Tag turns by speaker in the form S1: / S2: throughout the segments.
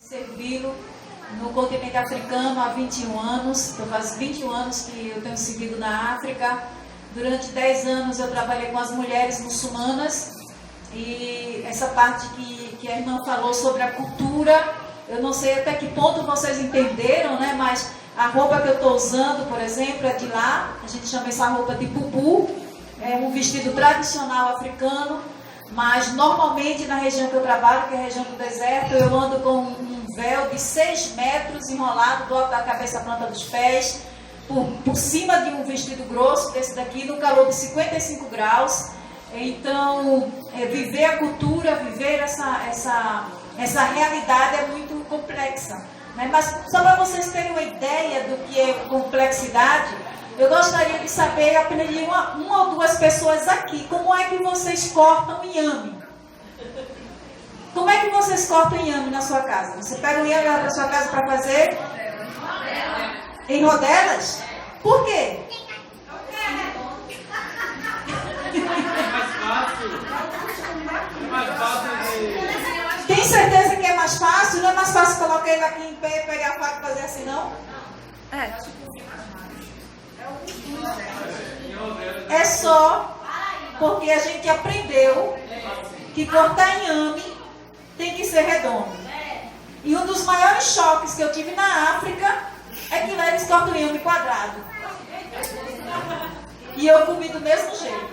S1: servi-lo no continente africano há 21 anos. Eu faço 21 anos que eu tenho servido na África. Durante 10 anos eu trabalhei com as mulheres muçulmanas. E essa parte que a irmã falou sobre a cultura, eu não sei até que ponto vocês entenderam, né? Mas a roupa que eu estou usando, por exemplo, é de lá. A gente chama essa roupa de pupu. É um vestido tradicional africano. Mas normalmente na região que eu trabalho, que é a região do deserto, eu ando com um véu de 6 metros enrolado do alto da cabeça à planta dos pés, por cima de um vestido grosso desse daqui, no calor de 55 graus. Então, viver a cultura, viver essa realidade é muito complexa, né? Mas só para vocês terem uma ideia do que é complexidade, eu gostaria de saber, apenas de uma ou duas pessoas aqui, como é que vocês cortam inhame? Como é que vocês cortam inhame na sua casa? Você pega o inhame lá para sua casa para fazer? Em rodelas? Por quê? Tem certeza que é mais fácil? Não é mais fácil colocar ele aqui em pé, pegar a faca e fazer assim, não? É só porque a gente aprendeu que cortar inhame tem que ser redondo. E um dos maiores choques que eu tive na África é que lá eles cortam inhame quadrado. E eu comi do mesmo jeito.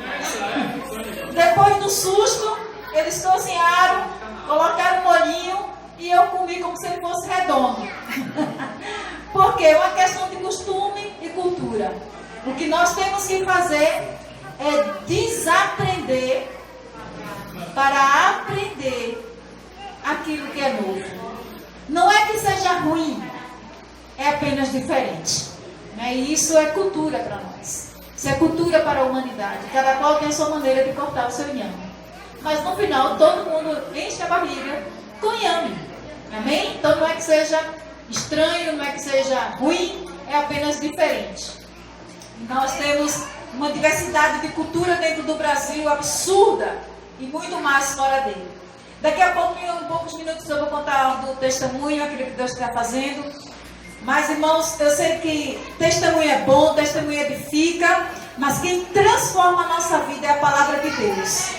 S1: Depois do susto, eles cozinharam, colocaram molhinho e eu comi como se ele fosse redondo. Porque é uma questão de costume e cultura. O que nós temos que fazer é desaprender para aprender aquilo que é novo. Não é que seja ruim, é apenas diferente. Né? E isso é cultura para nós. Isso é cultura para a humanidade. Cada qual tem a sua maneira de cortar o seu inhame. Mas no final, todo mundo enche a barriga com inhame. Amém? Então não é que seja estranho, não é que seja ruim, é apenas diferente. Nós temos uma diversidade de cultura dentro do Brasil absurda e muito mais fora dele. Daqui a pouquinho, em poucos minutos, eu vou contar do testemunho, aquilo que Deus está fazendo. Mas, irmãos, eu sei que testemunho é bom, testemunho edifica, mas quem transforma a nossa vida é a palavra de Deus.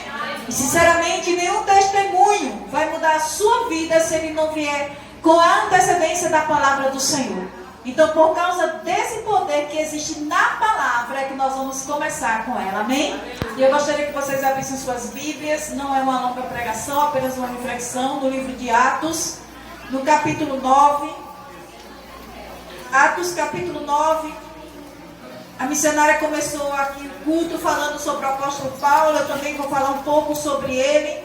S1: E, sinceramente, nenhum testemunho vai mudar a sua vida se ele não vier com a antecedência da palavra do Senhor. Então, por causa desse poder que existe na palavra, é que nós vamos começar com ela, amém? E eu gostaria que vocês abrissem suas Bíblias, não é uma longa pregação, apenas uma reflexão, no livro de Atos, no capítulo 9. Atos, capítulo 9. A missionária começou aqui o culto falando sobre o apóstolo Paulo, eu também vou falar um pouco sobre ele.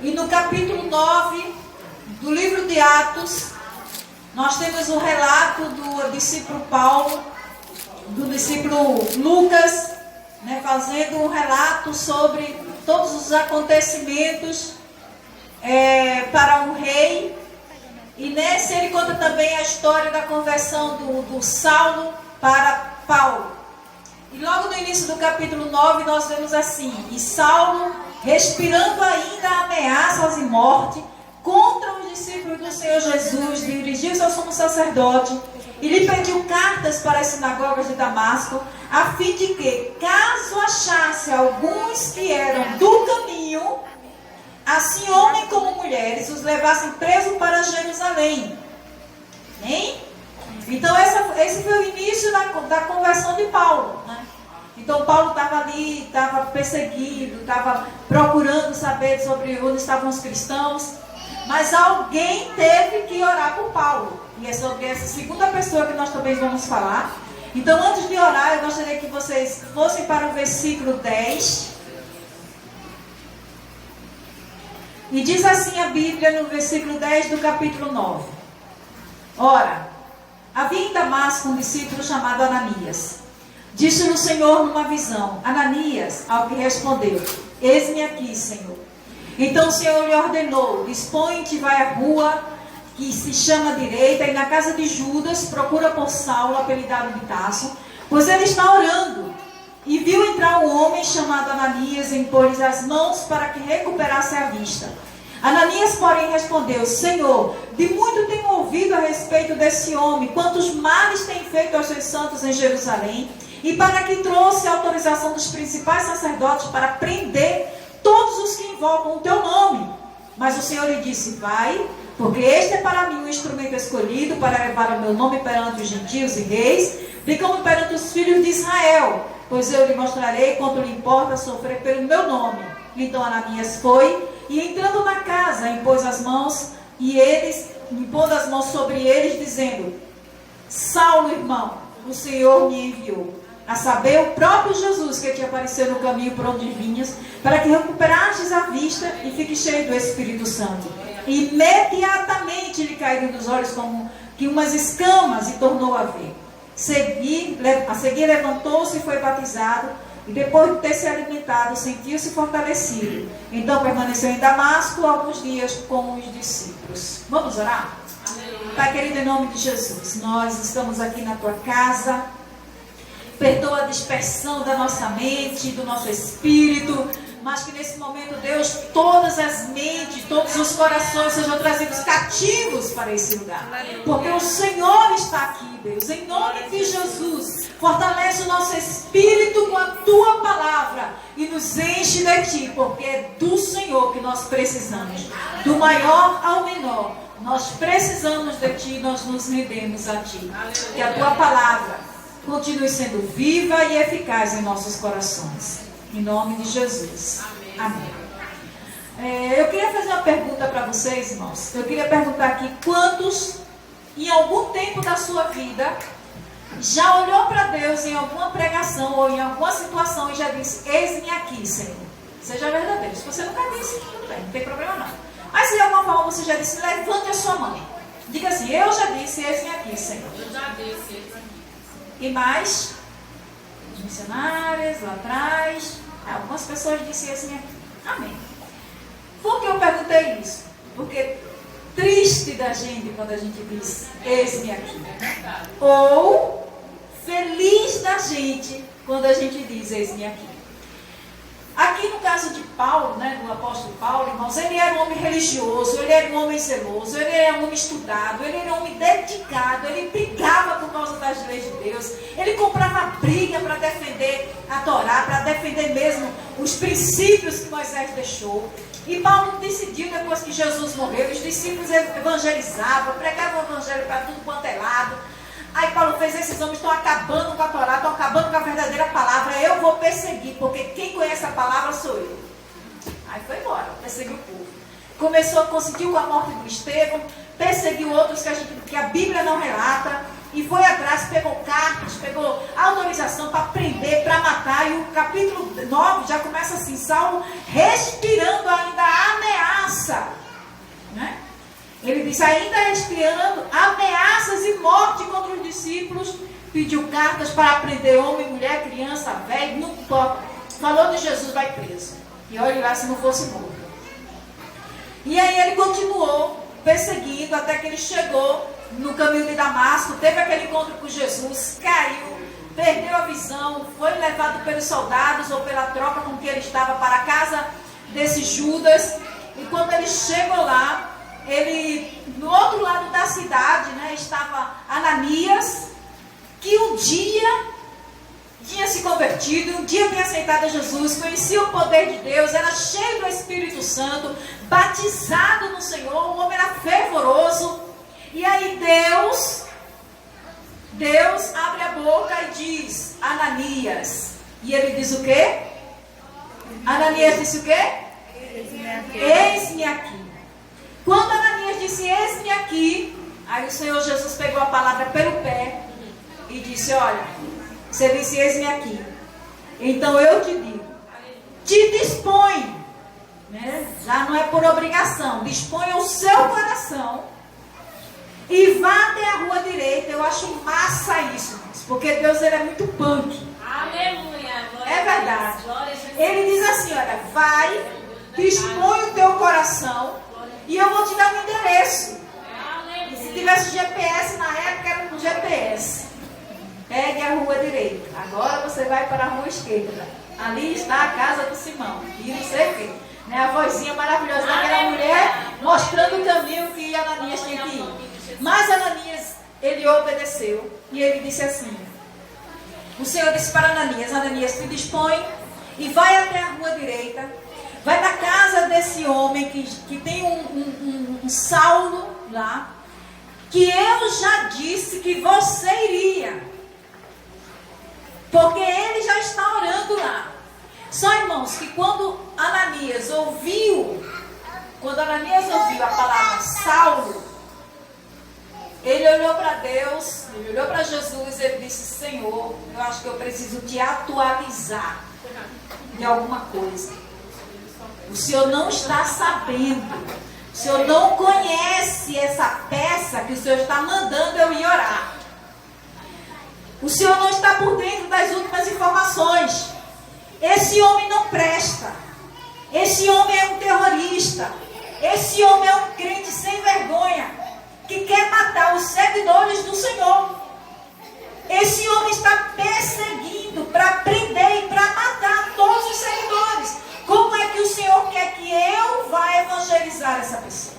S1: E no capítulo 9 do livro de Atos, nós temos o relato do discípulo Paulo, do discípulo Lucas, né, fazendo um relato sobre todos os acontecimentos para um rei. E nesse ele conta também a história da conversão do Saulo para Paulo. E logo no início do capítulo 9 nós vemos assim: e Saulo, respirando ainda ameaças e morte contra os discípulos do Senhor Jesus, dirigiu-se ao sumo sacerdote e lhe pediu cartas para as sinagogas de Damasco, a fim de que, caso achasse alguns que eram do caminho, assim homens como mulheres, os levassem presos para Jerusalém. Amém? Então esse foi o início da conversão de Paulo, né? Então Paulo estava ali, estava perseguido, estava procurando saber sobre onde estavam os cristãos. Mas alguém teve que orar por Paulo. E é sobre essa segunda pessoa que nós também vamos falar. Então, antes de orar, eu gostaria que vocês fossem para o versículo 10. E diz assim a Bíblia no versículo 10 do capítulo 9. Ora, havia em Damasco um discípulo chamado Ananias. Disse-lhe o Senhor numa visão: Ananias, ao que respondeu: eis-me aqui, Senhor. Então o Senhor lhe ordenou: dispõe-te, vai à rua que se chama Direita, e na casa de Judas procura por Saulo, apelidado de Tarso, pois ele está orando. E viu entrar um homem chamado Ananias, e impôs-lhe as mãos para que recuperasse a vista. Ananias, porém, respondeu: Senhor, de muito tenho ouvido a respeito desse homem, quantos males tem feito aos seus santos em Jerusalém, e para que trouxe a autorização dos principais sacerdotes para prender todos os que invocam o teu nome. Mas o Senhor lhe disse: vai, porque este é para mim um instrumento escolhido para levar o meu nome perante os gentios e reis, bem como perante os filhos de Israel, pois eu lhe mostrarei quanto lhe importa sofrer pelo meu nome. Então Ananias foi, e entrando na casa, impôs as mãos, impondo as mãos sobre eles, dizendo: Saulo, irmão, o Senhor me enviou, a saber, o próprio Jesus, que te apareceu no caminho por onde vinhas, para que recuperastes a vista e fiques cheio do Espírito Santo. E imediatamente lhe caíram dos olhos como que umas escamas, e tornou a ver. A seguir levantou-se e foi batizado, e depois de ter se alimentado, sentiu-se fortalecido. Então permaneceu em Damasco alguns dias com os discípulos. Vamos orar? Pai querido, em nome de Jesus, nós estamos aqui na tua casa. Perdoa a dispersão da nossa mente, do nosso espírito, mas que nesse momento, Deus, todas as mentes, todos os corações sejam trazidos cativos para esse lugar. Porque o Senhor está aqui, Deus, em nome de Jesus. Fortalece o nosso espírito com a tua palavra e nos enche de ti, porque é do Senhor que nós precisamos. Do maior ao menor, nós precisamos de ti, nós nos rendemos a ti. Que a tua palavra continue sendo viva e eficaz em nossos corações. Em nome de Jesus. Amém. Eu queria fazer uma pergunta para vocês, irmãos. Eu queria perguntar aqui: quantos, em algum tempo da sua vida, já olhou para Deus em alguma pregação ou em alguma situação e já disse: eis-me aqui, Senhor? Seja verdadeiro. Se você nunca disse, tudo bem, não tem problema não. Mas se de alguma forma você já disse, levante a sua mão. Diga assim: eu já disse, eis-me aqui, Senhor.
S2: Eu já disse.
S1: E mais? Os missionários lá atrás. Algumas pessoas disseram assim: amém. Por que eu perguntei isso? Porque triste da gente quando a gente diz eis-me aqui. Ou feliz da gente quando a gente diz eis-me aqui. Aqui no caso de Paulo, né, do apóstolo Paulo, irmãos, ele era um homem religioso, ele era um homem zeloso, ele era um homem estudado, ele era um homem dedicado, ele brigava por causa das leis de Deus, ele comprava briga para defender a Torá, para defender mesmo os princípios que Moisés deixou. E Paulo decidiu, depois que Jesus morreu, os discípulos evangelizavam, pregavam o evangelho para tudo quanto é lado. Aí Paulo fez: esses homens estão acabando com a Torá, estão acabando com a verdadeira palavra, eu vou perseguir, porque quem conhece a palavra sou eu. Aí foi embora, perseguiu o povo. Conseguiu com a morte do Estevão, perseguiu outros que a Bíblia não relata, e foi atrás, pegou cartas, pegou autorização para prender, para matar. E o capítulo 9 já começa assim: Saulo respirando ainda a ameaça, né? Ele disse, ainda respirando ameaças e morte contra os discípulos, pediu cartas para prender homem, mulher, criança, velho, não importa. Falou de Jesus, vai preso. E olhe lá se não fosse morto. E aí ele continuou perseguindo até que ele chegou no caminho de Damasco, teve aquele encontro com Jesus, caiu, perdeu a visão, foi levado pelos soldados ou pela tropa com que ele estava para a casa desse Judas. E quando ele chegou lá, no outro lado da cidade, né, estava Ananias, que um dia tinha se convertido, um dia tinha aceitado Jesus, conhecia o poder de Deus, era cheio do Espírito Santo, batizado no Senhor, o homem era fervoroso. E aí Deus abre a boca e diz: Ananias. E ele diz o quê? Ananias disse o quê? Eis-me aqui. Quando Ananias disse eis-me aqui, aí o Senhor Jesus pegou a palavra pelo pé e disse: olha, você disse eis-me aqui, então eu te digo, te dispõe, né? Já não é por obrigação, disponha o seu coração e vá até a rua direita. Eu acho massa isso, porque Deus, ele é muito punk.
S2: Aleluia.
S1: É verdade. Ele diz assim: olha, vai, dispõe o teu coração e eu vou te dar um endereço. E se tivesse GPS na época, era um GPS. Pegue a rua direita. Agora você vai para a rua esquerda. Ali está a casa do Simão. E não sei o quê. Né? A vozinha maravilhosa daquela mulher, mostrando o caminho que Ananias tinha que ir. Mas Ananias, ele obedeceu. E ele disse assim, o Senhor disse para Ananias, Ananias, se dispõe e vai até a rua direita, vai na casa desse homem que tem um Saulo lá, que eu já disse que você iria, porque ele já está orando lá. Só, irmãos, que quando Ananias ouviu a palavra Saulo, ele olhou para Deus, ele olhou para Jesus, ele disse, Senhor, eu acho que eu preciso te atualizar de alguma coisa. O Senhor não está sabendo, o Senhor não conhece essa peça que o Senhor está mandando eu ir orar. O Senhor não está por dentro das últimas informações. Esse homem não presta. Esse homem é um terrorista. Esse homem é um crente sem vergonha, que quer matar os seguidores do Senhor. Esse homem está perseguindo para prender e para matar todos os seguidores. Como é que o Senhor quer que eu vá evangelizar essa pessoa?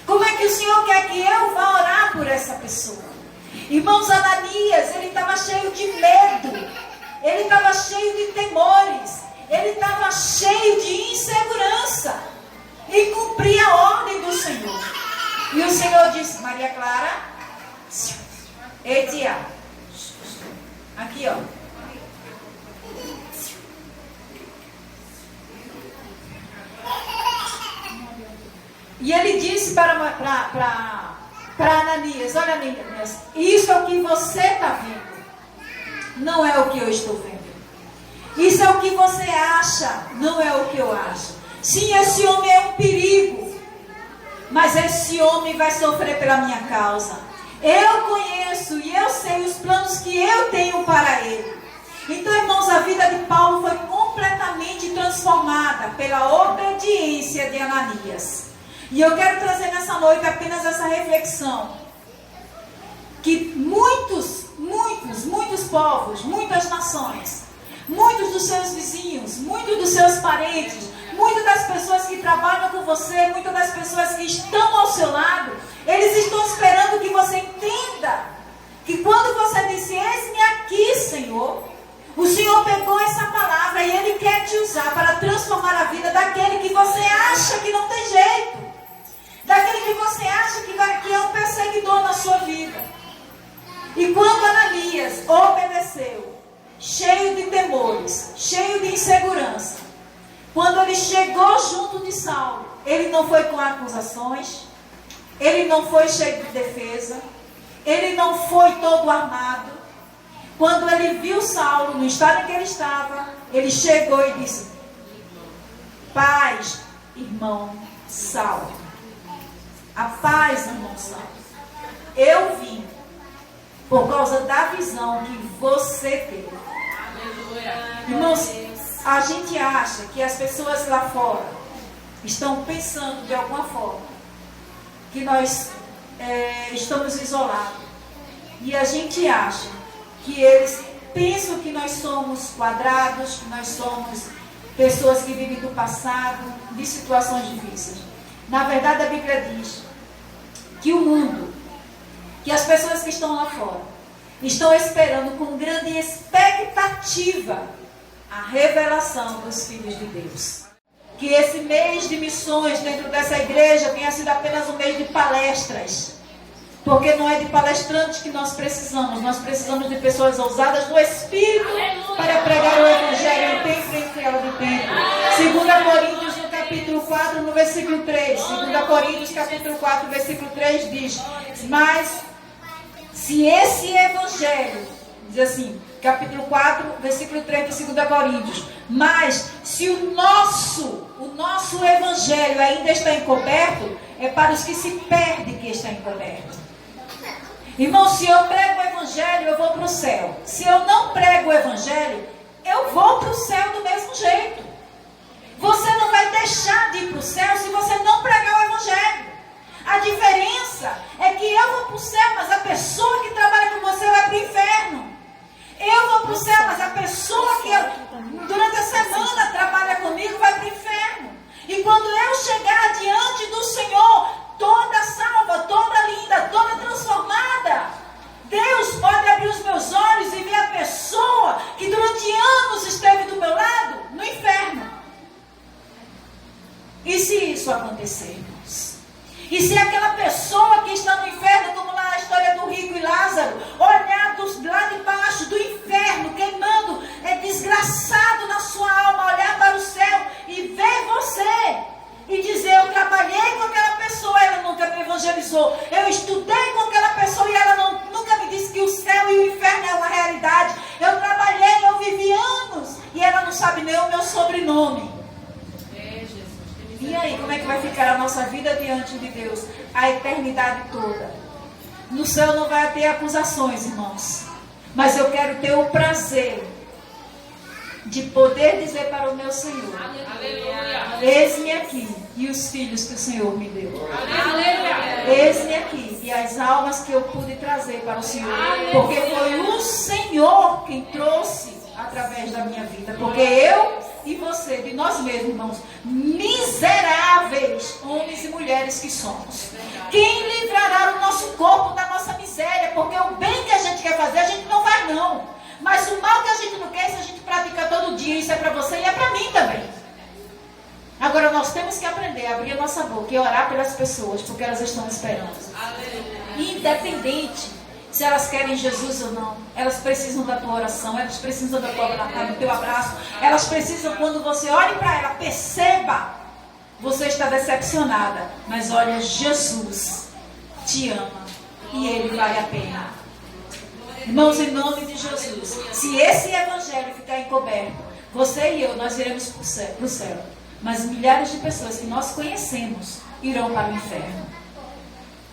S1: Como é que o Senhor quer que eu vá orar por essa pessoa? Irmãos, Ananias, ele estava cheio de medo, ele estava cheio de temores, ele estava cheio de insegurança e cumpria a ordem do Senhor. E o Senhor disse, Maria Clara, Etia, aqui ó. E ele disse para Ananias, olha Ananias, isso é o que você está vendo, não é o que eu estou vendo. Isso é o que você acha, não é o que eu acho. Sim, esse homem é um perigo, mas esse homem vai sofrer pela minha causa. Eu conheço e eu sei os planos que eu tenho para ele. Então, irmãos, a vida de Paulo foi completamente transformada pela obediência de Ananias. E eu quero trazer nessa noite apenas essa reflexão. Que muitos povos, muitas nações, muitos dos seus vizinhos, muitos dos seus parentes, muitas das pessoas que trabalham com você, muitas das pessoas que estão ao seu lado, eles estão esperando que você entenda que quando você disse, eis-me aqui, Senhor, o Senhor pegou essa palavra e Ele quer te usar para transformar a vida daquele que você acha que não tem jeito, daquele que você acha que é um perseguidor na sua vida. E quando Ananias obedeceu, cheio de temores, cheio de insegurança, quando ele chegou junto de Saulo, ele não foi com acusações, ele não foi cheio de defesa, ele não foi todo armado. Quando ele viu Saulo no estado em que ele estava, ele chegou e disse, paz, irmão Saulo. A paz, irmão Saulo. Eu vim por causa da visão que você teve. Irmãos, a gente acha que as pessoas lá fora estão pensando de alguma forma que nós estamos isolados. E a gente acha que eles pensam que nós somos quadrados, que nós somos pessoas que vivem do passado, de situações difíceis. Na verdade, a Bíblia diz que o mundo, que as pessoas que estão lá fora, estão esperando com grande expectativa a revelação dos filhos de Deus. Que esse mês de missões dentro dessa igreja tenha sido apenas um mês de palestras. Porque não é de palestrantes que nós precisamos de pessoas ousadas no Espírito para pregar o Evangelho em tempo e em fora de tempo. 2 Coríntios, no capítulo 4, no versículo 3. 2 Coríntios, capítulo 4, versículo 3 diz, mas se esse Evangelho, diz assim, capítulo 4, versículo 3 de 2 Coríntios, mas se o nosso Evangelho ainda está encoberto, é para os que se perdem que está encoberto. Irmão, se eu prego o Evangelho, eu vou para o céu. Se eu não prego o Evangelho, eu vou para o céu do mesmo jeito. Você não vai deixar de ir para o céu se você não pregar o Evangelho. A diferença é que eu vou para o céu, mas a pessoa que trabalha com você vai para o inferno. Eu vou para o céu, mas a pessoa que durante a semana trabalha comigo vai para o inferno. E pessoa que está no inferno, como lá na história do rico e Lázaro, olhar lá de baixo do inferno, queimando, desgraçado na sua alma, olhar para o céu e ver você e dizer: eu trabalhei com aquela pessoa, ela nunca me evangelizou. Eu estudei com aquela pessoa e ela nunca me disse que o céu e o inferno é uma realidade. Eu trabalhei, eu vivi anos e ela não sabe nem o meu sobrenome. E aí, como é que vai ficar a nossa vida diante de Deus? A eternidade toda. No céu não vai ter acusações, irmãos. Mas eu quero ter o prazer de poder dizer para o meu Senhor: eis-me aqui e os filhos que o Senhor me deu. Eis-me aqui e as almas que eu pude trazer para o Senhor. Porque foi o Senhor quem trouxe através da minha vida. Porque eu e você, de nós mesmos, irmãos, miseráveis homens e mulheres que somos, quem livrará o nosso corpo da nossa miséria? Porque o bem que a gente quer fazer, a gente não faz não. Mas o mal que a gente não quer, isso a gente pratica todo dia. Isso é para você e é para mim também. Agora nós temos que aprender a abrir a nossa boca e orar pelas pessoas, porque elas estão esperando. Independente se elas querem Jesus ou não, elas precisam da tua oração, elas precisam do teu abraço, elas precisam, quando você olhe para ela, perceba, você está decepcionada, mas olha, Jesus te ama e Ele vale a pena. Irmãos, em nome de Jesus, se esse evangelho ficar encoberto, você e eu, nós iremos para o céu, mas milhares de pessoas que nós conhecemos irão para o inferno.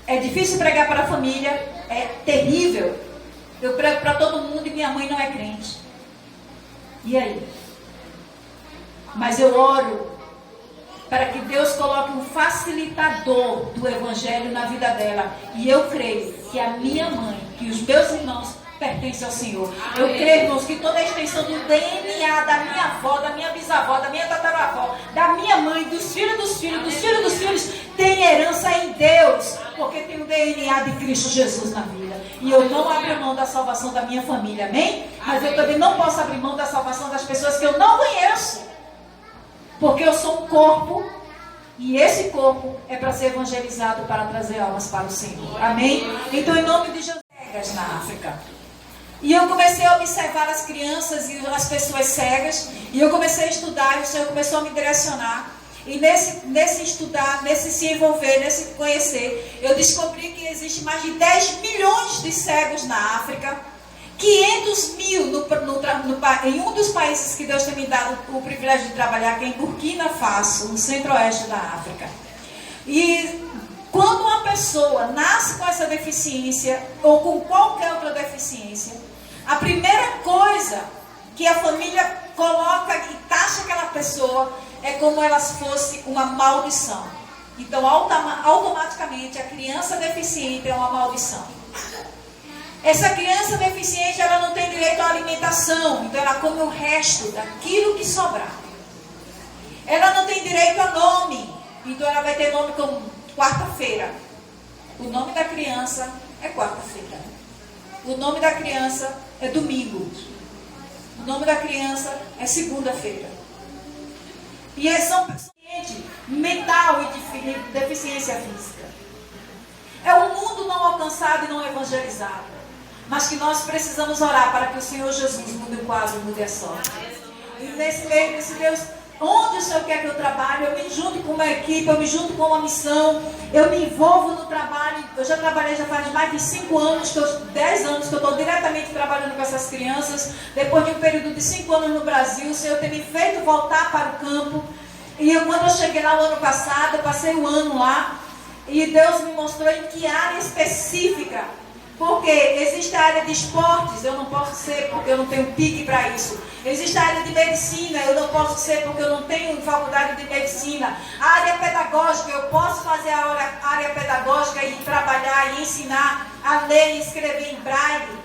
S1: É difícil pregar para a família, é terrível. Eu prego para todo mundo e minha mãe não é crente. E aí? Mas eu oro para que Deus coloque um facilitador do evangelho na vida dela. E eu creio que a minha mãe, que os meus irmãos pertencem ao Senhor. Eu creio, irmãos, que toda a extensão do DNA da minha avó, da minha bisavó, da minha tataravó, da minha mãe, dos filhos dos filhos, dos filhos dos filhos, tem herança em Deus, porque tem o DNA de Cristo Jesus na vida. E eu não abro mão da salvação da minha família, amém? Mas eu também não posso abrir mão da salvação das pessoas que eu não conheço, porque eu sou um corpo, e esse corpo é para ser evangelizado, para trazer almas para o Senhor, amém? Então, em nome de Jesus, na África. E eu comecei a observar as crianças e as pessoas cegas. E eu comecei a estudar. E o Senhor começou a me direcionar. E nesse estudar, nesse se envolver, nesse conhecer, eu descobri que existe mais de 10 milhões de cegos na África. 500 mil em um dos países que Deus tem me dado o privilégio de trabalhar, que é em Burkina Faso, no centro-oeste da África. E quando uma pessoa nasce com essa deficiência, ou com qualquer outra deficiência, a primeira coisa que a família coloca e taxa aquela pessoa é como ela fosse uma maldição. Então, automaticamente, a criança deficiente é uma maldição. Essa criança deficiente, ela não tem direito à alimentação, então ela come o resto daquilo que sobrar. Ela não tem direito a nome, então ela vai ter nome como quarta-feira. O nome da criança é quarta-feira. O nome da criança é domingo. O nome da criança é segunda-feira. E eles são pacientes mental e de deficiência física. É um mundo não alcançado e não evangelizado. Mas que nós precisamos orar para que o Senhor Jesus mude o quadro, mude a sorte. E nesse meio, desse Deus, onde o Senhor quer que eu trabalhe, eu me junto com uma equipe, eu me junto com uma missão, eu me envolvo no trabalho. Eu já trabalhei, já faz mais de 5 anos, 10 anos que eu estou diretamente trabalhando com essas crianças. Depois de um período de 5 anos no Brasil, o Senhor tem me feito voltar para o campo. E quando eu cheguei lá o ano passado, eu passei um ano lá, e Deus me mostrou em que área específica. Porque existe a área de esportes, eu não posso ser porque eu não tenho pique para isso. Existe a área de medicina, eu não posso ser porque eu não tenho faculdade de medicina. A área pedagógica, eu posso fazer a área pedagógica e trabalhar e ensinar a ler e escrever em braille.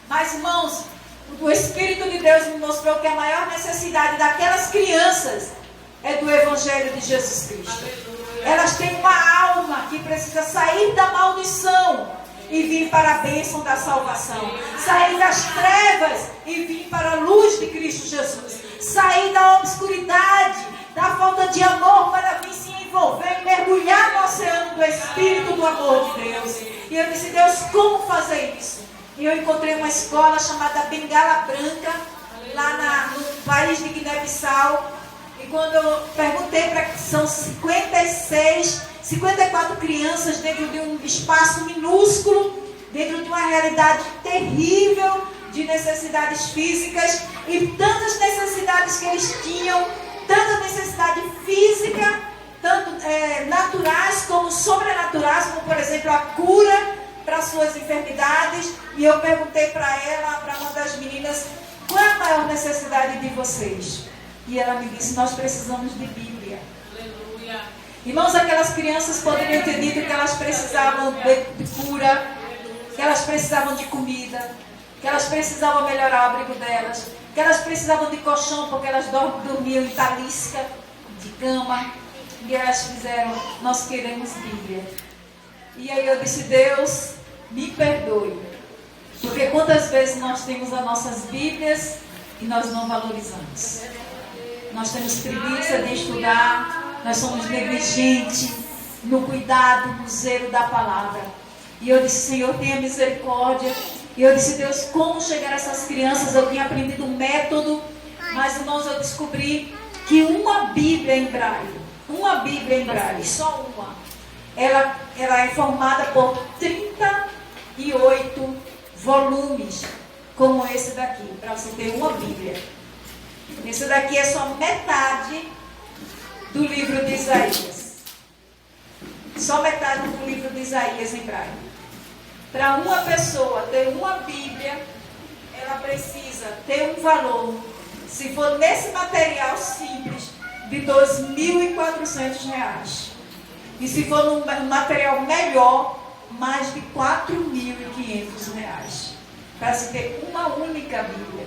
S1: Mas, irmãos, o Espírito de Deus me mostrou que a maior necessidade daquelas crianças é do Evangelho de Jesus Cristo. Elas têm uma alma que precisa sair da maldição e vir para a bênção da salvação. Sair das trevas e vir para a luz de Cristo Jesus. Sair da obscuridade, da falta de amor para vir se envolver e mergulhar no oceano do Espírito do amor de Deus. E eu disse, Deus, como fazer isso? E eu encontrei uma escola chamada Bengala Branca, lá no país de Guiné-Bissau. E quando eu perguntei para que são 54 crianças dentro de um espaço minúsculo, dentro de uma realidade terrível de necessidades físicas e tantas necessidades que eles tinham, tanta necessidade física, tanto naturais como sobrenaturais, como por exemplo a cura para suas enfermidades. E eu perguntei para uma das meninas, qual é a maior necessidade de vocês? E ela me disse, nós precisamos de Bíblia.
S2: Aleluia.
S1: Irmãos, aquelas crianças poderiam ter dito que elas precisavam de cura, que elas precisavam de comida, que elas precisavam melhorar o abrigo delas, que elas precisavam de colchão porque elas dormiam em talisca de cama. E elas fizeram, nós queremos Bíblia. E aí eu disse, Deus, me perdoe, porque quantas vezes nós temos as nossas Bíblias e nós não valorizamos. Nós temos preguiça de estudar, nós somos negligentes no cuidado, no zelo da palavra. E eu disse, Senhor, tenha misericórdia. E eu disse, Deus, como chegar a essas crianças? Eu tinha aprendido um método, mas, irmãos, eu descobri que uma Bíblia em Braille, só uma, ela é formada por 38 volumes, como esse daqui, para você ter uma Bíblia. Esse daqui é só metade do livro de Isaías. Só metade do livro de Isaías em Braille. Para uma pessoa ter uma Bíblia, ela precisa ter um valor, se for nesse material simples, de R$ 2.400. E se for num material melhor, mais de R$ 4.500. Para se ter uma única Bíblia.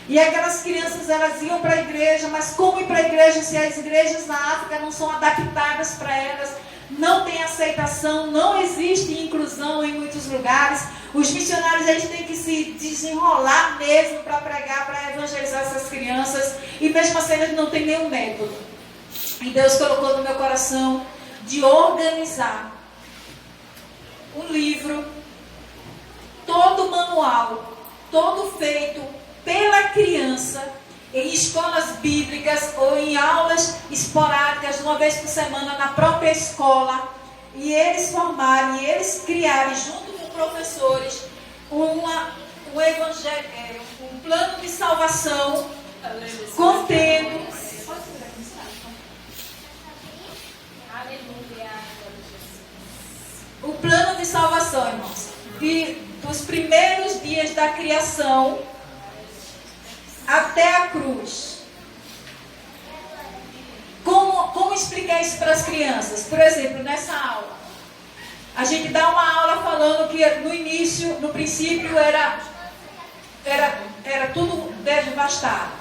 S1: E aquelas crianças, elas iam para a igreja, mas como ir para a igreja se as igrejas na África não são adaptadas para elas? Não tem aceitação, não existe inclusão em muitos lugares. Os missionários, eles têm que se desenrolar mesmo para pregar, para evangelizar essas crianças. E mesmo assim eles não têm nenhum método. E Deus colocou no meu coração de organizar um livro, todo manual, todo feito pela criança, em escolas bíblicas ou em aulas esporádicas, uma vez por semana na própria escola, e eles formarem, e eles criarem junto com professores um plano de salvação contendo o plano de salvação, irmãos, dos primeiros dias da criação até a cruz. Como explicar isso para as crianças? Por exemplo, nessa aula, a gente dá uma aula falando que no princípio era tudo devastado.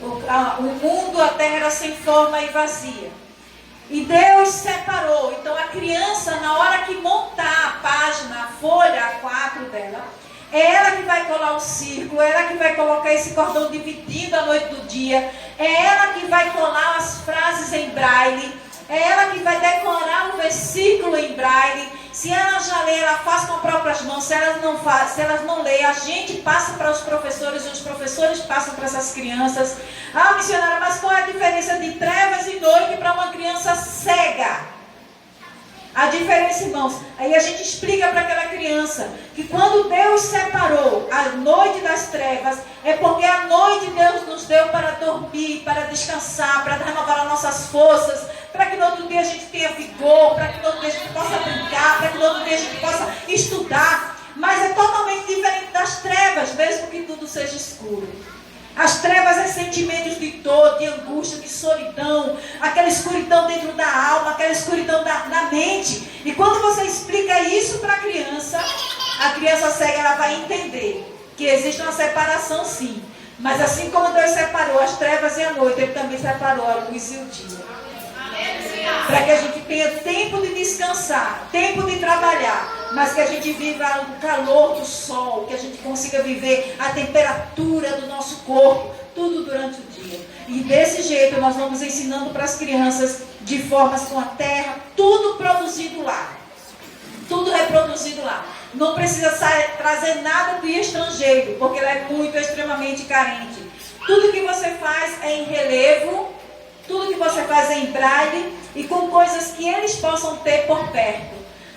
S1: O mundo, a terra era sem forma e vazia. E Deus separou. Então a criança, na hora que montar a página, a folha A4 dela, é ela que vai colar o círculo, é ela que vai colocar esse cordão dividindo a noite do dia, é ela que vai colar as frases em braille, é ela que vai decorar o versículo em braille. Se ela já lê, ela faz com as próprias mãos. Se elas não fazem, se elas não lêem, a gente passa para os professores, e os professores passam para essas crianças. Ah, missionária, mas qual é a diferença de trevas e noite para uma criança cega? A diferença, irmãos, aí a gente explica para aquela criança que quando Deus separou a noite das trevas, é porque a noite Deus nos deu para dormir, para descansar, para renovar as nossas forças, para que no outro dia a gente tenha vigor, para que no outro dia a gente possa brincar, para que no outro dia a gente possa estudar. Mas é totalmente diferente das trevas, mesmo que tudo seja escuro. As trevas é sentimentos de dor, de angústia, de solidão, aquela escuridão dentro da alma, aquela escuridão na mente. E quando você explica isso para a criança cega, ela vai entender que existe uma separação, sim. Mas assim como Deus separou as trevas e a noite, Ele também separou a luz e o dia. Para que a gente tenha tempo de descansar, tempo de trabalhar, mas que a gente viva o calor do sol, que a gente consiga viver a temperatura do nosso corpo, tudo durante o dia. E desse jeito nós vamos ensinando para as crianças de formas com a terra, tudo produzido lá. Tudo reproduzido lá. Não precisa trazer nada do estrangeiro, porque ela é muito, extremamente carente. Tudo que você faz é em relevo, tudo que você faz é em braille e com coisas que eles possam ter por perto.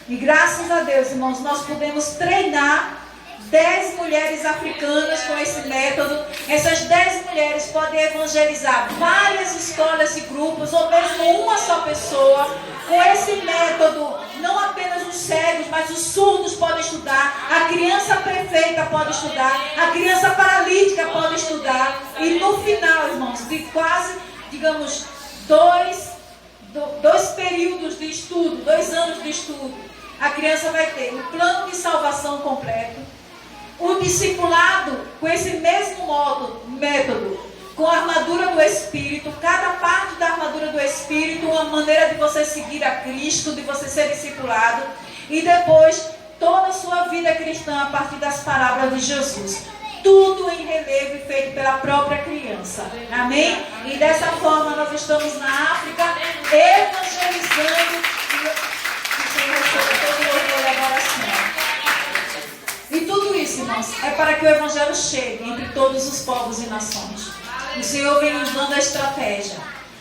S1: E graças a Deus, irmãos, nós podemos treinar 10 mulheres africanas com esse método. Essas 10 mulheres podem evangelizar várias escolas e grupos, ou mesmo uma só pessoa. Com esse método, não apenas os cegos, mas os surdos podem estudar, a criança perfeita pode estudar, a criança paralítica pode estudar. E no final, irmãos, de quase, digamos, dois períodos de estudo, 2 anos de estudo, a criança vai ter o plano de salvação completo, o discipulado com esse mesmo método, com a armadura do Espírito, cada parte da armadura do Espírito, uma maneira de você seguir a Cristo, de você ser discipulado, e depois toda a sua vida cristã a partir das palavras de Jesus. Tudo em relevo e feito pela própria criança. Amém? E dessa forma nós estamos na África evangelizando. O Senhor recebe todo o louvor e adoração. E tudo isso, irmãos, é para que o Evangelho chegue entre todos os povos e nações. O Senhor vem nos dando a estratégia,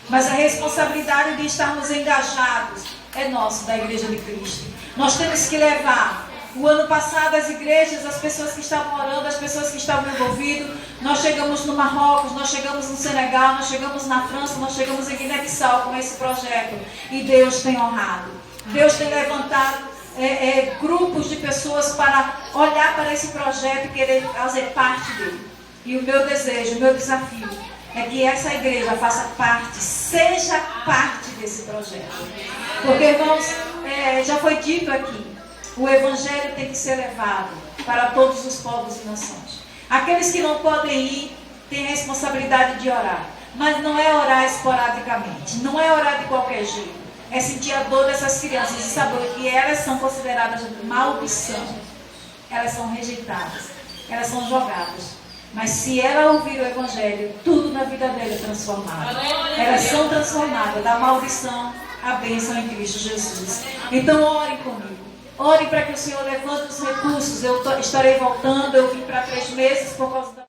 S1: mas a responsabilidade de estarmos engajados é nossa, da Igreja de Cristo. Nós temos que levar. O ano passado, as igrejas, as pessoas que estavam orando, as pessoas que estavam envolvidas, nós chegamos no Marrocos, nós chegamos no Senegal, nós chegamos na França, nós chegamos em Guiné-Bissau com esse projeto. E Deus tem honrado. Deus tem levantado grupos de pessoas para olhar para esse projeto e querer fazer parte dele. E o meu desejo, o meu desafio é que essa igreja faça parte, seja parte desse projeto. Porque, irmãos, já foi dito aqui, o Evangelho tem que ser levado para todos os povos e nações. Aqueles que não podem ir têm a responsabilidade de orar, mas não é orar esporadicamente, não é orar de qualquer jeito. É sentir a dor dessas crianças e saber que elas são consideradas maldição. Elas são rejeitadas, elas são jogadas. Mas se ela ouvir o Evangelho, tudo na vida dela é transformado. Elas são transformadas da maldição à bênção em Cristo Jesus. Então orem comigo. Orem para que o Senhor levante os recursos. Eu estarei voltando, eu vim para 3 meses por causa da...